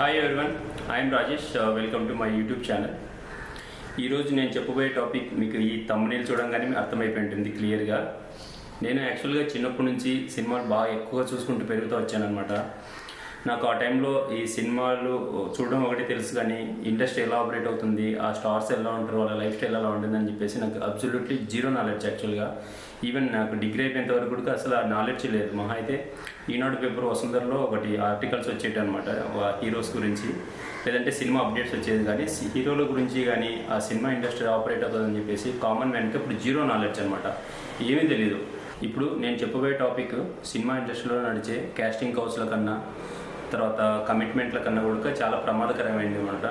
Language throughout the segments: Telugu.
Hi everyone, I'm Rajesh. Welcome to my YouTube channel. ఈరోజు నేను చెప్పబోయే టాపిక్ మీకు ఈ థంబ్నెయిల్ చూడంగానే అర్థమైపోయి ఉంటుంది క్లియర్గా. నేను యాక్చువల్గా చిన్నప్పటి నుంచి సినిమాలు బాగా ఎక్కువగా చూసుకుంటూ పెరుగుతూ వచ్చానమాట. నాకు ఆ టైంలో ఈ సినిమాలు చూడడం ఒకటి తెలుసు, కానీ ఇండస్ట్రీ ఎలా ఆపరేట్ అవుతుంది, ఆ స్టార్స్ ఎలా ఉంటారు, వాళ్ళ లైఫ్ స్టైల్ ఎలా ఉంటుంది అని చెప్పేసి నాకు అబ్సల్యూట్లీ జీరో నాలెడ్జ్. యాక్చువల్గా ఈవెన్ నాకు డిగ్రీ అయిపోయేంత వరకు కూడా అసలు ఆ నాలెడ్జ్ లేదు. మహా అయితే ఈనాడు పేపర్ వసుంధరలో ఒకటి ఆర్టికల్స్ వచ్చేటి అనమాట హీరోస్ గురించి, లేదంటే సినిమా అప్డేట్స్ వచ్చేది, కానీ హీరోల గురించి కానీ ఆ సినిమా ఇండస్ట్రీ ఆపరేట్ అవుతుందని చెప్పేసి కామన్ మ్యాన్కి ఇప్పుడు జీరో నాలెడ్జ్ అనమాట, ఏమీ తెలియదు. ఇప్పుడు నేను చెప్పబోయే టాపిక్ సినిమా ఇండస్ట్రీలో నడిచే క్యాస్టింగ్ కౌచ్ల కన్నా, తర్వాత కమిట్మెంట్ల కన్నా కూడా చాలా ప్రమాదకరమైనది అనమాట.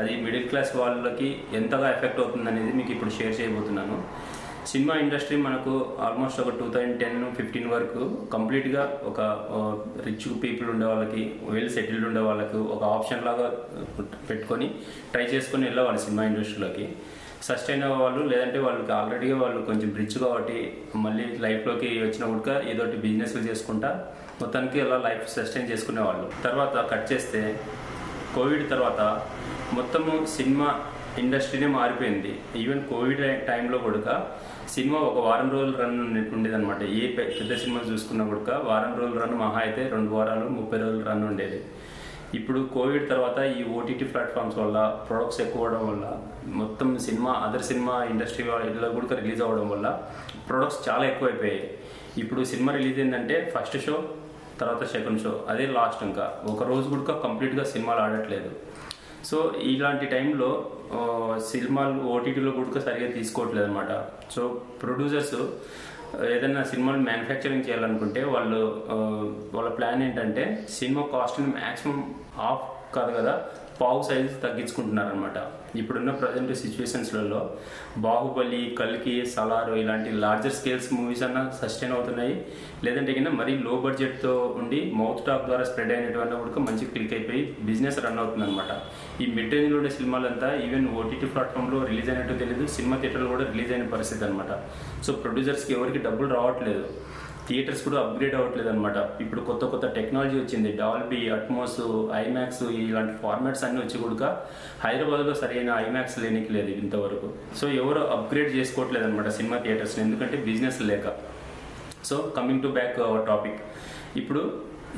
అది మిడిల్ క్లాస్ వాళ్ళకి ఎంతగా ఎఫెక్ట్ అవుతుంది అనేది మీకు ఇప్పుడు షేర్ చేయబోతున్నాను. సినిమా ఇండస్ట్రీ మనకు ఆల్మోస్ట్ ఒక 2010-15 వరకు కంప్లీట్గా ఒక రిచ్ పీపుల్ ఉండే వాళ్ళకి, వెల్ సెటిల్డ్ ఉండే వాళ్ళకు ఒక ఆప్షన్ లాగా పెట్టుకొని ట్రై చేసుకొని వెళ్ళేవాళ్ళు సినిమా ఇండస్ట్రీలోకి. సస్టైన్ అవ్వాలి, లేదంటే వాళ్ళకి ఆల్రెడీగా వాళ్ళు కొంచెం రిచ్ కాబట్టి మళ్ళీ లైఫ్లోకి వచ్చిన కూడా ఏదో ఒకటి బిజినెస్లు చేసుకుంటా మొత్తానికి అలా లైఫ్ సస్టైన్ చేసుకునేవాళ్ళు. తర్వాత కట్ చేస్తే కోవిడ్ తర్వాత మొత్తము సినిమా ఇండస్ట్రీనే మారిపోయింది. ఈవెన్ కోవిడ్ టైంలో కూడా సినిమా ఒక వారం రోజులు రన్ ఉండేదన్నమాట. ఏ పెద్ద సినిమా చూసుకున్నా కూడా వారం రోజులు రన్, మహా అయితే 2 వారాలు 30 రోజులు రన్ ఉండేది. ఇప్పుడు కోవిడ్ తర్వాత ఈ ఓటీటీ ప్లాట్ఫామ్స్ వల్ల, ప్రొడక్ట్స్ ఎక్కువ అవడం వల్ల, మొత్తం అదర్ సినిమా ఇండస్ట్రీ వాళ్ళలో కూడా రిలీజ్ అవ్వడం వల్ల ప్రొడక్ట్స్ చాలా ఎక్కువైపోయాయి. ఇప్పుడు సినిమా రిలీజ్ అయిందంటే ఫస్ట్ షో, తర్వాత సెకండ్ షో, అదే లాస్ట్. ఇంకా ఒక రోజు కూడా కంప్లీట్గా సినిమాలు ఆడట్లేదు. సో ఇలాంటి టైంలో సినిమాలు ఓటీటీలో కూడా సరిగా తీసుకోవట్లేదు అనమాట. సో ప్రొడ్యూసర్స్ ఏదైనా సినిమాలు మ్యానుఫ్యాక్చరింగ్ చేయాలనుకుంటే వాళ్ళ ప్లాన్ ఏంటంటే సినిమా కాస్ట్ని మ్యాక్సిమం హాఫ్ కాదు కదా, పావు సైజు తగ్గించుకుంటున్నారనమాట. ఇప్పుడున్న ప్రజెంట్ సిచ్యువేషన్స్లలో బాహుబలి, కల్కి, సలార్ ఇలాంటి లార్జర్ స్కేల్స్ మూవీస్ అన్నా సస్టైన్ అవుతున్నాయి. లేదంటే కింద మరీ లో బడ్జెట్తో ఉండి మౌత్ టాక్ ద్వారా స్ప్రెడ్ అయినటువంటి కూడా మంచి క్లిక్ అయిపోయి బిజినెస్ రన్ అవుతుంది అనమాట. ఈ మిడ్ రేంజ్లో ఉండే సినిమాలంతా ఈవెన్ ఓటీటీ ప్లాట్ఫామ్లో రిలీజ్ అయినట్టు తెలియదు, సినిమా థియేటర్లో కూడా రిలీజ్ అయిన పరిస్థితి అనమాట. సో ప్రొడ్యూసర్స్కి ఎవరికి డబ్బులు రావట్లేదు, థియేటర్స్ కూడా అప్గ్రేడ్ అవ్వట్లేదు అనమాట. ఇప్పుడు కొత్త టెక్నాలజీ వచ్చింది, డాల్బీ, అట్మోస్, ఐమాక్స్ ఇలాంటి ఫార్మాట్స్ అన్నీ వచ్చి కూడా హైదరాబాద్లో సరైన ఐమాక్స్ లేనికి లేదు ఇంతవరకు. సో ఎవరు అప్గ్రేడ్ చేసుకోవట్లేదు అనమాట సినిమా థియేటర్స్ని, ఎందుకంటే బిజినెస్ లేక. So coming to back our topic, ఇప్పుడు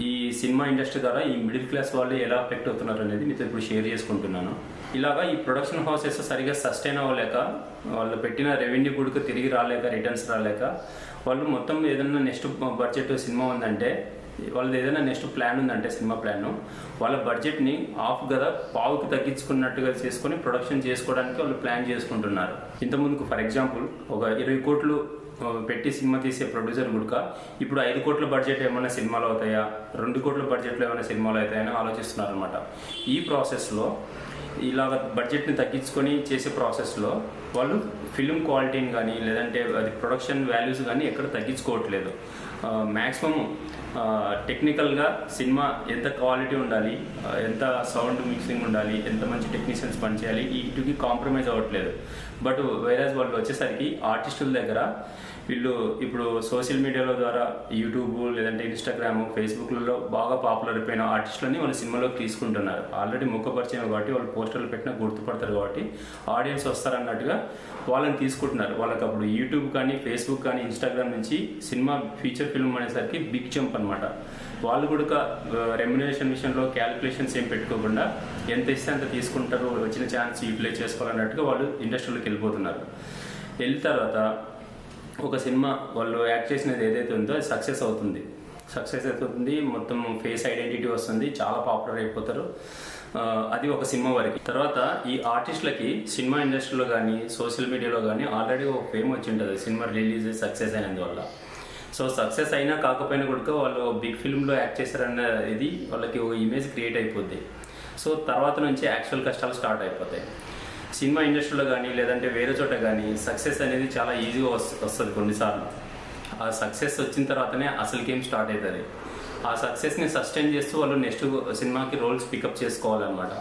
ఈ సినిమా ఇండస్ట్రీ ద్వారా ఈ మిడిల్ క్లాస్ వాళ్ళు ఎలా ఎఫెక్ట్ అవుతున్నారు అనేది మీతో ఇప్పుడు షేర్ చేసుకుంటున్నాను. ఇలాగా ఈ ప్రొడక్షన్ హౌసెస్ సరిగా సస్టైన్ అవ్వలేక, వాళ్ళు పెట్టిన రెవెన్యూ కూడా తిరిగి రాలేక, రిటర్న్స్ రాలేక, వాళ్ళు మొత్తం ఏదైనా నెక్స్ట్ బడ్జెట్ సినిమా ఉందంటే, వాళ్ళది ఏదైనా నెక్స్ట్ ప్లాన్ ఉందంటే సినిమా ప్లాన్, వాళ్ళ బడ్జెట్ని ఆఫ్ కదా పావుకి తగ్గించుకున్నట్టుగా చేసుకొని ప్రొడక్షన్ చేసుకోవడానికి వాళ్ళు ప్లాన్ చేసుకుంటున్నారు. ఇంతకుముందుకు ఫర్ ఎగ్జాంపుల్ ఒక 20 కోట్లు పెట్టి సినిమా తీసే ప్రొడ్యూసర్ కూడా ఇప్పుడు 5 కోట్ల బడ్జెట్ ఏమైనా సినిమాలు అవుతాయా, 2 కోట్ల బడ్జెట్లో ఏమైనా సినిమాలు అవుతాయని ఆలోచిస్తున్నారు అనమాట. ఈ ప్రాసెస్లో ఇలాగ బడ్జెట్ని తగ్గించుకొని చేసే ప్రాసెస్లో వాళ్ళు ఫిల్మ్ క్వాలిటీని కానీ, లేదంటే అది ప్రొడక్షన్ వాల్యూస్ కానీ ఎక్కడ తగ్గించుకోవట్లేదు. మ్యాక్సిమం టెక్నికల్గా సినిమా ఎంత క్వాలిటీ ఉండాలి, ఎంత సౌండ్ మిక్సింగ్ ఉండాలి, ఎంత మంచి టెక్నీషియన్స్ పనిచేయాలి, వీటికి కాంప్రమైజ్ అవ్వట్లేదు. బట్ వేరేజ్ వాళ్ళు వచ్చేసరికి ఆర్టిస్టుల దగ్గర వీళ్ళు ఇప్పుడు సోషల్ మీడియాలో ద్వారా యూట్యూబ్, లేదంటే ఇన్స్టాగ్రామ్, ఫేస్బుక్లలో బాగా పాపులర్ అయిపోయిన ఆర్టిస్టులని వాళ్ళు సినిమాలోకి తీసుకుంటున్నారు. ఆల్రెడీ ముఖపరిచయం కాబట్టి వాళ్ళు పోస్టర్లు పెట్టినా గుర్తుపడతారు కాబట్టి ఆడియన్స్ వస్తారన్నట్టుగా వాళ్ళని తీసుకుంటున్నారు. వాళ్ళకి అప్పుడు యూట్యూబ్ కానీ, ఫేస్బుక్ కానీ, ఇన్స్టాగ్రామ్ నుంచి సినిమా ఫీచర్ ఫిల్మ్ అనేసరికి బిగ్ జంప్ అనమాట. వాళ్ళు కూడా రెమ్యునరేషన్ విషయంలో క్యాలిక్యులేషన్స్ ఏం పెట్టుకోకుండా ఎంత ఇస్తే అంత తీసుకుంటారు, వచ్చిన ఛాన్స్ యూటిలైజ్ చేసుకోవాలన్నట్టుగా వాళ్ళు ఇండస్ట్రీలోకి వెళ్ళిపోతున్నారు. వెళ్ళిన తర్వాత ఒక సినిమా వాళ్ళు యాక్ట్ చేసినది ఏదైతే ఉందో అది సక్సెస్ అవుతుంది, మొత్తం ఫేస్ ఐడెంటిటీ వస్తుంది, చాలా పాపులర్ అయిపోతారు. అది ఒక సినిమా వరకు. తర్వాత ఈ ఆర్టిస్టులకి సినిమా ఇండస్ట్రీలో కానీ, సోషల్ మీడియాలో కానీ ఆల్రెడీ ఒక ఫేమ్ వచ్చి ఉంటుంది సినిమా రిలీజ్ సక్సెస్ అయినందువల్ల. సో సక్సెస్ అయినా కాకపోయినా కూడా వాళ్ళు బిగ్ ఫిల్మ్లో యాక్ట్ చేశారన్న ఇది వాళ్ళకి ఒక ఇమేజ్ క్రియేట్ అయిపోద్ది. సో తర్వాత నుంచి యాక్చువల్ కష్టాలు స్టార్ట్ అయిపోతాయి. సినిమా ఇండస్ట్రీలో కానీ, లేదంటే వేరే చోట కానీ సక్సెస్ అనేది చాలా ఈజీగా వస్తుంది కొన్నిసార్లు. ఆ సక్సెస్ వచ్చిన తర్వాతనే అసలు గేమ్ స్టార్ట్ అవుతుంది. ఆ సక్సెస్ని సస్టైన్ చేస్తూ వాళ్ళు నెక్స్ట్ సినిమాకి రోల్స్ పికప్ చేసుకోవాలన్నమాట.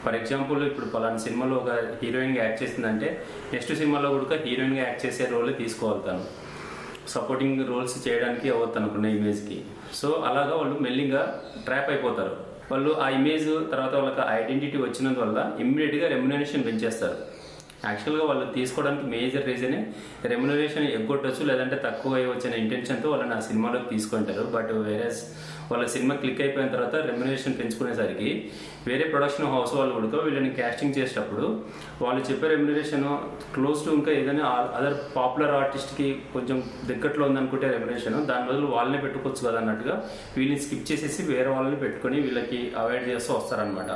ఫర్ ఎగ్జాంపుల్ ఇప్పుడు పలానా సినిమాలో ఒక హీరోయిన్గా యాక్ట్ చేసిందంటే నెక్స్ట్ సినిమాలో కూడా హీరోయిన్గా యాక్ట్ చేసే రోలే తీసుకోవాలి, తను సపోర్టింగ్ రోల్స్ చేయడానికి అవ్వద్దు అనుకున్న ఇమేజ్కి. సో అలాగా వాళ్ళు మెల్లిగా ట్రాప్ అయిపోతారు. వాళ్ళు ఆ ఇమేజ్ తర్వాత వాళ్ళకి ఐడెంటిటీ వచ్చినందువల్ల ఇమ్మీడియట్గా రెమ్యునరేషన్ పెంచేస్తారు. యాక్చువల్గా వాళ్ళు తీసుకోవడానికి మేజర్ రీజనే రెమ్యునరేషన్ ఎగ్గొట్టచ్చు, లేదంటే తక్కువ వచ్చిన ఇంటెన్షన్తో వాళ్ళని ఆ సినిమాలోకి తీసుకుంటారు. బట్ వేరే వాళ్ళ సినిమా క్లిక్ అయిపోయిన తర్వాత రెమ్యునరేషన్ పెంచుకునేసరికి వేరే ప్రొడక్షన్ హౌస్ వాళ్ళు కూడా వీళ్ళని క్యాస్టింగ్ చేసేటప్పుడు వాళ్ళు చెప్పే రెమ్యునరేషన్ క్లోజ్ టు ఇంకా ఏదైనా అదర్ పాపులర్ ఆర్టిస్ట్కి కొంచెం దగ్గరలో ఉందనుకుంటే రెమ్యునరేషన్ దాని బదులు వాళ్ళనే పెట్టుకోవచ్చు కదా అన్నట్టుగా వీళ్ళని స్కిప్ చేసేసి వేరే వాళ్ళని పెట్టుకొని వీళ్ళకి అవాయిడ్ చేస్తూ వస్తారనమాట.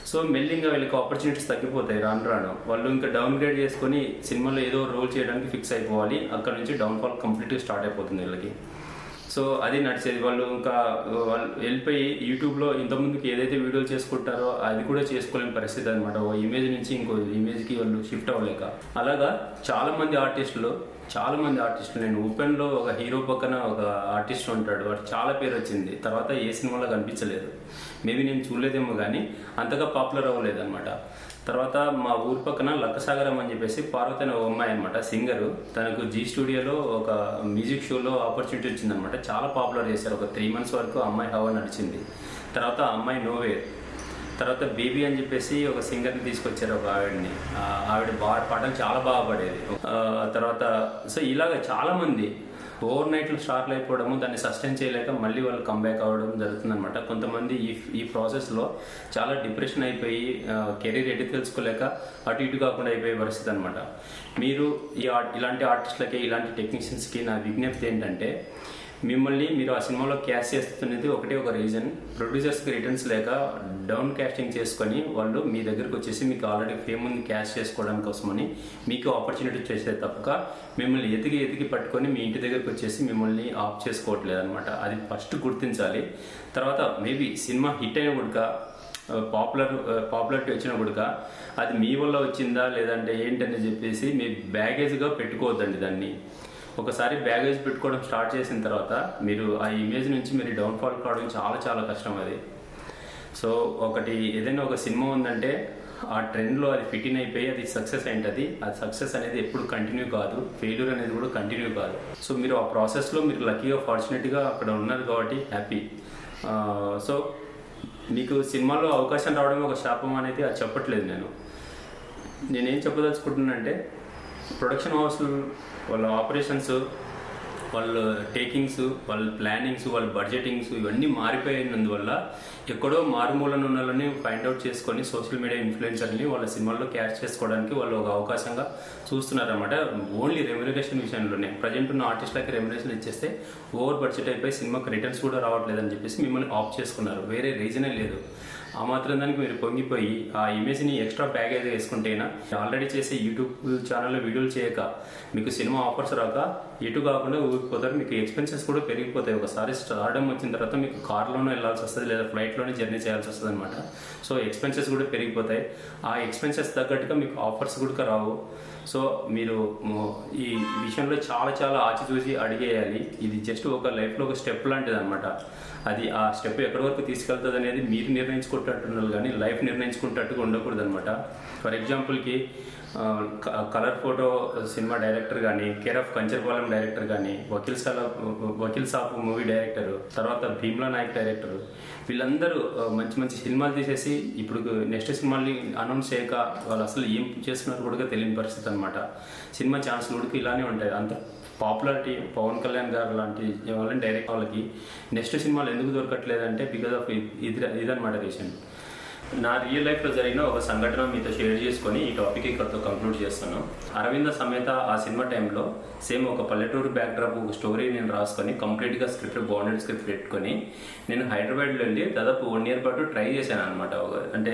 సో మెల్లింగా వీళ్ళకి ఆపర్చునిటీస్ తగ్గిపోతాయి. రాను రాను వాళ్ళు ఇంకా డౌన్ గ్రేడ్ చేసుకొని సినిమాలో ఏదో రోల్ చేయడానికి ఫిక్స్ అయిపోవాలి. అక్కడ నుంచి డౌన్ఫాల్ కంప్లీట్గా స్టార్ట్ అయిపోతుంది వీళ్ళకి. సో అది నడిచేది. వాళ్ళు వెళ్ళిపోయి యూట్యూబ్లో ఇంతకుముందుకి ఏదైతే వీడియోలు చేసుకుంటారో అది కూడా చేసుకోలేని పరిస్థితి అనమాట. ఓ ఇమేజ్ నుంచి ఇంకో ఇమేజ్కి వాళ్ళు షిఫ్ట్ అవ్వలేక అలాగా చాలామంది ఆర్టిస్టులు నేను ఓపెన్లో ఒక హీరో పక్కన ఒక ఆర్టిస్ట్ ఉంటాడు, వాడు చాలా పేరు వచ్చింది, తర్వాత ఏ సినిమాలో కనిపించలేదు. మేబీ నేను చూడలేదేమో కానీ అంతగా పాపులర్ అవ్వలేదు అనమాట. తర్వాత మా ఊరి పక్కన లక్కసాగరం అని చెప్పేసి పార్వతి అనే అమ్మాయి అనమాట, సింగరు. తనకు జీ స్టూడియోలో ఒక మ్యూజిక్ షోలో ఆపర్చునిటీ వచ్చిందనమాట. చాలా పాపులర్ చేశారు. ఒక 3 months వరకు అమ్మాయి హవా నడిచింది. తర్వాత అమ్మాయి నోవేర్. తర్వాత బేబీ అని చెప్పేసి ఒక సింగర్ని తీసుకొచ్చారు, ఒక ఆవిడ పాటలు చాలా బాగా పడేది. తర్వాత సో ఇలాగ చాలామంది ఓవర్ నైట్లో స్టార్ట్లు అయిపోవడము, దాన్ని సస్టైన్ చేయలేక మళ్ళీ వాళ్ళు కంబ్యాక్ అవ్వడం జరుగుతుందన్నమాట. కొంతమంది ఈ ప్రాసెస్లో చాలా డిప్రెషన్ అయిపోయి కెరీర్ ఎటు తెలుసుకోలేక అటు ఇటు కాకుండా అయిపోయే పరిస్థితి అనమాట. మీరు ఇలాంటి ఆర్టిస్టులకి, ఇలాంటి టెక్నీషియన్స్కి నా విజ్ఞప్తి ఏంటంటే, మీరు ఆ సినిమాలో క్యాస్ట్ చేస్తున్నది ఒక రీజన్, ప్రొడ్యూసర్స్కి రిటర్న్స్ లేక డౌన్ క్యాస్టింగ్ చేసుకొని వాళ్ళు మీ దగ్గరకు వచ్చేసి మీకు ఆల్రెడీ ఫేమ్ ఉంది క్యాస్ట్ చేసుకోవడానికి కోసమని మీకు ఆపర్చునిటీ చేసే తప్పక మిమ్మల్ని ఎతికి పట్టుకొని మీ ఇంటి దగ్గరకు వచ్చేసి మిమ్మల్ని ఆఫ్ చేసుకోవట్లేదు అనమాట. అది ఫస్ట్ గుర్తించాలి. తర్వాత మేబీ సినిమా హిట్ అయిన కూడా పాపులారిటీ వచ్చినా కూడా అది మీ వల్ల వచ్చిందా లేదంటే ఏంటని చెప్పేసి మీ బ్యాగేజ్గా పెట్టుకోవద్దండి. దాన్ని ఒకసారి బ్యాగేజ్ పెట్టుకోవడం స్టార్ట్ చేసిన తర్వాత మీరు ఆ ఇమేజ్ నుంచి మీరు డౌన్ఫాల్ కావడం చాలా చాలా కష్టం అది. సో ఏదైనా ఒక సినిమా ఉందంటే ఆ ట్రెండ్లో అది ఫిట్ ఇన్ అయిపోయి అది సక్సెస్ అయింటుంది. అది సక్సెస్ అనేది ఎప్పుడు కంటిన్యూ కాదు, ఫెయిల్యూర్ అనేది కూడా కంటిన్యూ కాదు. సో మీరు ఆ ప్రాసెస్లో మీరు లక్కీగా ఫార్చునేట్గా అక్కడ ఉన్నారు కాబట్టి హ్యాపీ. సో మీకు సినిమాలో అవకాశం రావడం ఒక శాపం అనేది అది చెప్పట్లేదు. నేనేం చెప్పదలుచుకుంటున్నానంటే, ప్రొడక్షన్ హౌస్లు వాళ్ళ ఆపరేషన్స్, వాళ్ళ టేకింగ్స్, వాళ్ళ ప్లానింగ్స్, వాళ్ళ బడ్జెటింగ్స్ ఇవన్నీ మారిపోయినందువల్ల ఎక్కడో మారుమూలన ఉన్న వాళ్ళని ఫైండ్ అవుట్ చేసుకొని సోషల్ మీడియా ఇన్ఫ్లుయెన్సర్ని వాళ్ళ సినిమాల్లో క్యాచ్ చేసుకోవడానికి వాళ్ళు ఒక అవకాశంగా చూస్తున్నారన్నమాట. ఓన్లీ రెమ్యునరేషన్ విషయంలోనే ప్రజెంట్ ఉన్న ఆర్టిస్ట్లకి రెమ్యునరేషన్ ఇచ్చేస్తే ఓవర్ బడ్జెట్ అయిపోయి సినిమాకి రిటర్న్స్ కూడా రావట్లేదని చెప్పేసి మిమ్మల్ని ఆఫ్ చేసుకున్నారు. వేరే రీజనే లేదు. ఆ మాత్రం దానికి మీరు పొంగిపోయి ఆ ఇమేజ్ని ఎక్స్ట్రా బ్యాగేజ్ వేసుకుంటేనా ఆల్రెడీ చేసే యూట్యూబ్ ఛానల్లో వీడియోలు చేయక మీకు సినిమా ఆఫర్స్ రాక ఎటు కాకుండా ఊరిపోతారు. మీకు ఎక్స్పెన్సెస్ కూడా పెరిగిపోతాయి. ఒకసారి స్టార్డమ్ వచ్చిన తర్వాత మీకు కార్లోనే వెళ్ళాల్సి వస్తుంది, లేదా ఫ్లైట్లోనే జర్నీ చేయాల్సి వస్తుంది అనమాట. సో ఎక్స్పెన్సెస్ కూడా పెరిగిపోతాయి. ఆ ఎక్స్పెన్సెస్ తగ్గట్టుగా మీకు ఆఫర్స్ కూడా రావు. సో మీరు ఈ విషయంలో చాలా చాలా ఆచితూచి అడిగేయాలి. ఇది జస్ట్ ఒక లైఫ్లో ఒక స్టెప్ లాంటిది అనమాట. అది ఆ స్టెప్ ఎక్కడి వరకు తీసుకెళ్తుంది అనేది మీరు నిర్ణయించుకుంటున్నారు కానీ లైఫ్ నిర్ణయించుకుంటట్టుగా ఉండకూడదు అనమాట. ఫర్ ఎగ్జాంపుల్కి కలర్ ఫోటో సినిమా డైరెక్టర్ కానీ, కేర్ ఆఫ్ కంచర్పాలెం డైరెక్టర్ కానీ, వకీల్ సాబ్ మూవీ డైరెక్టర్, తర్వాత భీమ్లా నాయక్ డైరెక్టర్, వీళ్ళందరూ మంచి మంచి సినిమాలు తీసేసి ఇప్పుడు నెక్స్ట్ సినిమాల్ని అనౌన్స్ చేయక వాళ్ళు అసలు ఏం చేస్తున్నారు కూడా తెలియని పరిస్థితి అనమాట. సినిమా ఛాన్స్లు కూడా ఇలానే ఉంటాయి. అంత పాపులారిటీ పవన్ కళ్యాణ్ గారు లాంటి వాళ్ళని డైరెక్ట్ వాళ్ళకి నెక్స్ట్ సినిమాలు ఎందుకు దొరకట్లేదంటే బికాజ్ ఆఫ్ ఇదన్నమాట రీజన్. నా రియల్ లైఫ్లో జరిగిన ఒక సంఘటన మీతో షేర్ చేసుకొని ఈ టాపిక్ ఇక్కడితో కంక్లూడ్ చేస్తాను. అరవింద సమేత ఆ సినిమా టైంలో సేమ్ ఒక పల్లెటూరు బ్యాక్డ్రాప్ ఒక స్టోరీ నేను రాసుకొని కంప్లీట్గా బాండెడ్ స్క్రిప్ట్ పెట్టుకొని నేను హైదరాబాద్లో వెళ్ళి దాదాపు 1 year పాటు ట్రై చేశాను అనమాట. అంటే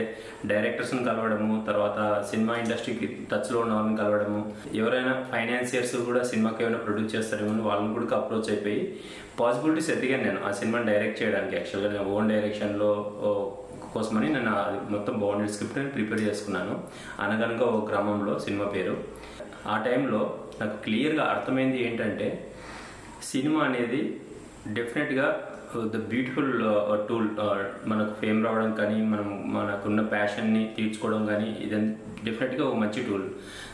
డైరెక్టర్స్ని కలవడము, తర్వాత సినిమా ఇండస్ట్రీకి టచ్లో ఉన్న వాళ్ళని కలవడము, ఎవరైనా ఫైనాన్సియర్స్ కూడా సినిమాకి ఏమైనా ప్రొడ్యూస్ చేస్తారేమో వాళ్ళని కూడా అప్రోచ్ అయిపోయి పాసిబిలిటీస్ ఎదిగాను నేను ఆ సినిమాని డైరెక్ట్ చేయడానికి. యాక్చువల్గా నేను ఓన్ డైరెక్షన్లో కోసమని నేను మొత్తం బాండెడ్ స్క్రిప్ట్ ప్రిపేర్ చేసుకున్నాను. అనగనగా ఒక గ్రామంలో సినిమా పేరు. ఆ టైంలో నాకు క్లియర్గా అర్థమైంది ఏంటంటే, సినిమా అనేది డెఫినెట్గా ద బ్యూటిఫుల్ టూల్. మనకు ఫేమ్ రావడం కానీ, మనకున్న ప్యాషన్ని తీర్చుకోవడం కానీ, ఇది డెఫినెట్గా ఒక మంచి టూల్.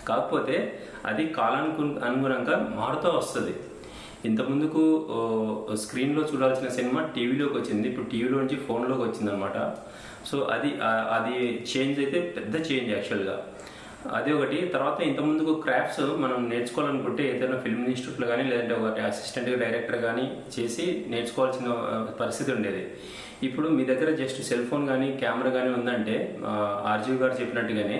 కాకపోతే అది కాలానికి అనుగుణంగా మారుతూ వస్తుంది. ఇంతకుముందుకు స్క్రీన్లో చూడాల్సిన సినిమా టీవీలోకి వచ్చింది, ఇప్పుడు టీవీలో నుంచి ఫోన్లోకి వచ్చింది అనమాట. సో అది చేంజ్ అయితే పెద్ద చేంజ్ యాక్చువల్గా. అది ఒకటి. తర్వాత ఇంతకుముందుకు క్రాఫ్ట్స్ మనం నేర్చుకోవాలనుకుంటే ఏదైనా ఫిల్మ్ ఇన్స్టిట్యూట్లో కానీ లేదంటే ఒకటి అసిస్టెంట్ డైరెక్టర్ కానీ చేసి నేర్చుకోవాల్సిన పరిస్థితి ఉండేది. ఇప్పుడు మీ దగ్గర జస్ట్ సెల్ ఫోన్ కానీ కెమెరా కానీ ఉందంటే ఆర్జీవి గారు చెప్పినట్టుగానే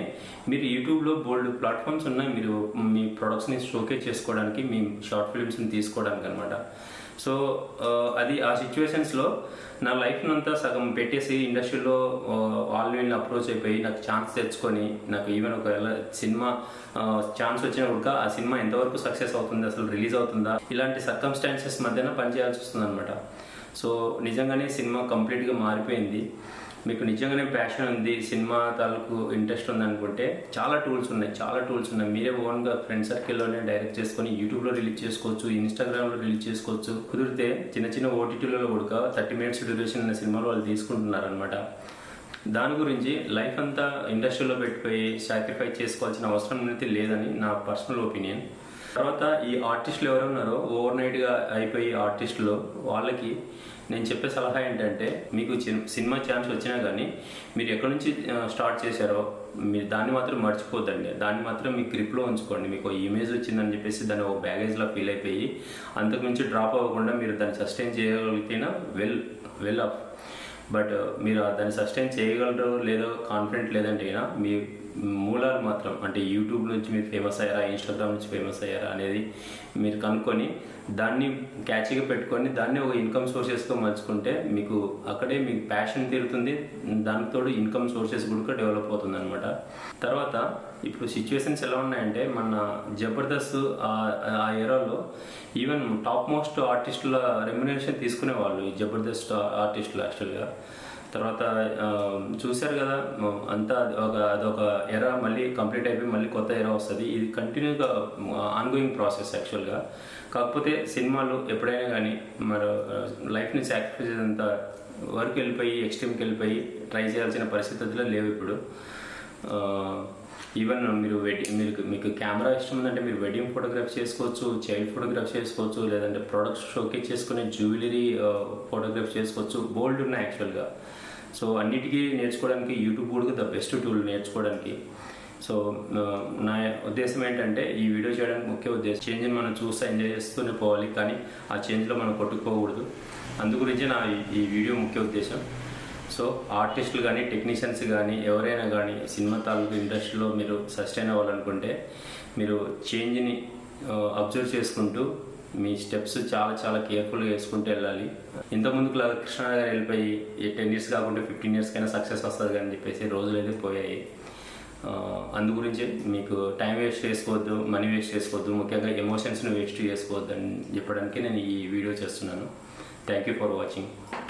మీరు యూట్యూబ్లో బోల్డ్ ప్లాట్ఫామ్స్ ఉన్నాయి, మీరు మీ ప్రొడక్ట్స్ని షోకేస్ చేసుకోవడానికి, మీ షార్ట్ ఫిల్మ్స్ని తీసుకోవడానికి అనమాట. సో అది ఆ సిచ్యువేషన్స్లో నా లైఫ్ని అంతా సగం పెట్టేసి ఇండస్ట్రీలో వాళ్ళని అప్రోచ్ అయిపోయి నాకు ఛాన్స్ తెచ్చుకొని, నాకు ఈవెన్ ఒకవేళ సినిమా ఛాన్స్ వచ్చినప్పుడు ఆ సినిమా ఎంతవరకు సక్సెస్ అవుతుంది, అసలు రిలీజ్ అవుతుందా, ఇలాంటి సర్కమ్స్టాన్సెస్ మధ్యన పనిచేయాల్సి వస్తుంది అనమాట. సో నిజంగానే సినిమా కంప్లీట్గా మారిపోయింది. మీకు నిజంగానే ప్యాషన్ ఉంది, సినిమా తాలూకు ఇంట్రెస్ట్ ఉందనుకుంటే చాలా టూల్స్ ఉన్నాయి. మీరే ఓన్గా ఫ్రెండ్ సర్కిల్లోనే డైరెక్ట్ చేసుకొని యూట్యూబ్లో రిలీజ్ చేసుకోవచ్చు, ఇన్స్టాగ్రామ్లో రిలీజ్ చేసుకోవచ్చు. కుదిరితే చిన్న ఓటీటీలలో కూడా 30 minutes డ్యూరేషన్ ఉన్న సినిమాలు వాళ్ళు తీసుకుంటున్నారు అనమాట. దాని గురించి లైఫ్ అంతా ఇండస్ట్రీలో పెట్టిపోయి సాక్రిఫైస్ చేసుకోవాల్సిన అవసరం అయితే లేదని నా పర్సనల్ ఒపీనియన్. తర్వాత ఈ ఆర్టిస్టులు ఎవరు ఉన్నారో ఓవర్ నైట్గా అయిపోయి ఆర్టిస్టులు, వాళ్ళకి నేను చెప్పే సలహా ఏంటంటే, మీకు సినిమా ఛాన్స్ వచ్చినా కానీ మీరు ఎక్కడి నుంచి స్టార్ట్ చేశారో మీరు దాన్ని మాత్రం మర్చిపోద్దండి. దాన్ని మాత్రం మీ గ్రిప్లో ఉంచుకోండి. మీకు ఇమేజ్ వచ్చిందని చెప్పేసి దాన్ని ఒక బ్యాగేజ్లా ఫీల్ అయిపోయి అంతకుమించి డ్రాప్ అవ్వకుండా మీరు దాన్ని సస్టైన్ చేయగలిగితేనా వెల్ అప్. బట్ మీరు దాన్ని సస్టైన్ చేయగలరో లేదో కాన్ఫిడెంట్ లేదంటే మీ మూలాలు మాత్రం, అంటే యూట్యూబ్ నుంచి మీరు ఫేమస్ అయ్యారా, ఇన్స్టాగ్రామ్ నుంచి ఫేమస్ అయ్యారా అనేది మీరు కనుక్కొని దాన్ని క్యాచ్గా పెట్టుకొని దాన్ని ఒక ఇన్కమ్ సోర్సెస్గా మలుచుకుంటే మీకు అక్కడే మీకు ప్యాషన్ తీరుతుంది, దానితో ఇన్కమ్ సోర్సెస్ కూడా డెవలప్ అవుతుంది అనమాట. తర్వాత ఇప్పుడు సిచ్యువేషన్స్ ఎలా ఉన్నాయంటే, మన జబర్దస్త్ ఆ ఏరాలో ఈవెన్ టాప్ మోస్ట్ ఆర్టిస్టుల రెమ్యునరేషన్ తీసుకునేవాళ్ళు ఈ జబర్దస్త్ ఆర్టిస్టులు యాక్చువల్గా. తర్వాత చూశారు కదా, అంతా అదొక ఎరా మళ్ళీ కంప్లీట్ అయిపోయి మళ్ళీ కొత్త ఎరా వస్తుంది. ఇది కంటిన్యూగా ఆన్గోయింగ్ ప్రాసెస్ యాక్చువల్గా. కాకపోతే సినిమాలు ఎప్పుడైనా కానీ మరి లైఫ్ని సాక్రిఫైస్ అంత వరకు వెళ్ళిపోయి ఎక్స్ట్రీమ్కి వెళ్ళిపోయి ట్రై చేయాల్సిన పరిస్థితుల్లో లేవు ఇప్పుడు. ఈవెన్ మీకు కెమెరా ఇష్టం ఉందంటే మీరు వెడ్డింగ్ ఫోటోగ్రాఫ్ చేసుకోవచ్చు, చైల్డ్ ఫోటోగ్రాఫ్ చేసుకోవచ్చు, లేదంటే ప్రొడక్ట్స్ షోకేస్ చేసుకునే జ్యువెలరీ ఫోటోగ్రాఫ్ చేసుకోవచ్చు. బోల్డ్ ఉన్నాయి యాక్చువల్గా. సో అన్నిటికీ నేర్చుకోవడానికి యూట్యూబ్ కూడా ద బెస్ట్ టూల్ నేర్చుకోవడానికి. సో నా ఉద్దేశం ఏంటంటే, ఈ వీడియో చేయడానికి ముఖ్య ఉద్దేశం చేంజ్ని మనం చూస్తూ ఎంజాయ్ చేస్తూనే పోవాలి, కానీ ఆ చేంజ్లో మనం కొట్టుకుపోకూడదు. అందు గురించి నా ఈ వీడియో ముఖ్య ఉద్దేశం. సో ఆర్టిస్టులు కానీ టెక్నీషియన్స్ కానీ ఎవరైనా కానీ సినిమా తాలూకు ఇండస్ట్రీలో మీరు సస్టైన్ అవ్వాలనుకుంటే మీరు చేంజ్ని అబ్జర్వ్ చేసుకుంటూ మీ స్టెప్స్ చాలా కేర్ఫుల్గా వేసుకుంటూ వెళ్ళాలి. ఇంతకుముందుకు లాగా కృష్ణ గారు వెళ్ళిపోయి 10 years కాకుండా 15 years కైనా సక్సెస్ వస్తుంది కానీ చెప్పేసి రోజులు అయితే పోయాయి. అందు గురించి మీకు టైం వేస్ట్ చేసుకోవద్దు, మనీ వేస్ట్ చేసుకోవద్దు, ముఖ్యంగా ఎమోషన్స్ని వేస్ట్ చేసుకోవద్దు అని చెప్పడానికి నేను ఈ వీడియో చేస్తున్నాను. Thank you for watching.